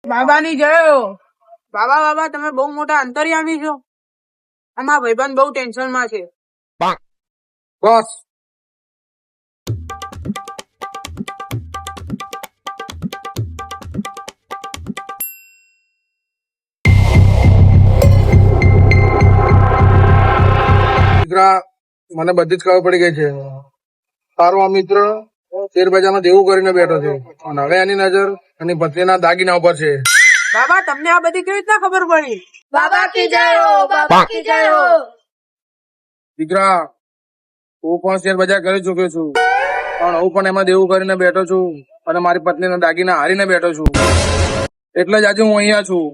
બાબાની જય હો. બાબા તમે બહુ મોટા અંતર્યામી છો. આમાં ભાઈબંધ બહુ ટેન્શન માં છે. બસ દીકરા, મને બધી જ ખબર પડી ગઈ છે. તારો આ મિત્ર શેરબજારમાં દેવું કરીને બેઠો છે અને હવે એની નજર એની પત્નીના દાગીના ઉપર છે. બાબા તમને આ બધી કેવી રીતના ખબર પડી? बाबा की जय हो, बाबा की जय हो। દીકરા, હું પણ શેરબજાર કરી ચુક્યો છું, પણ હું પણ એમાં દેવું કરીને બેઠો છું અને મારી પત્નીના દાગીના હારીને બેઠો છું. એટલે જ આજે હું અહીંયા છું.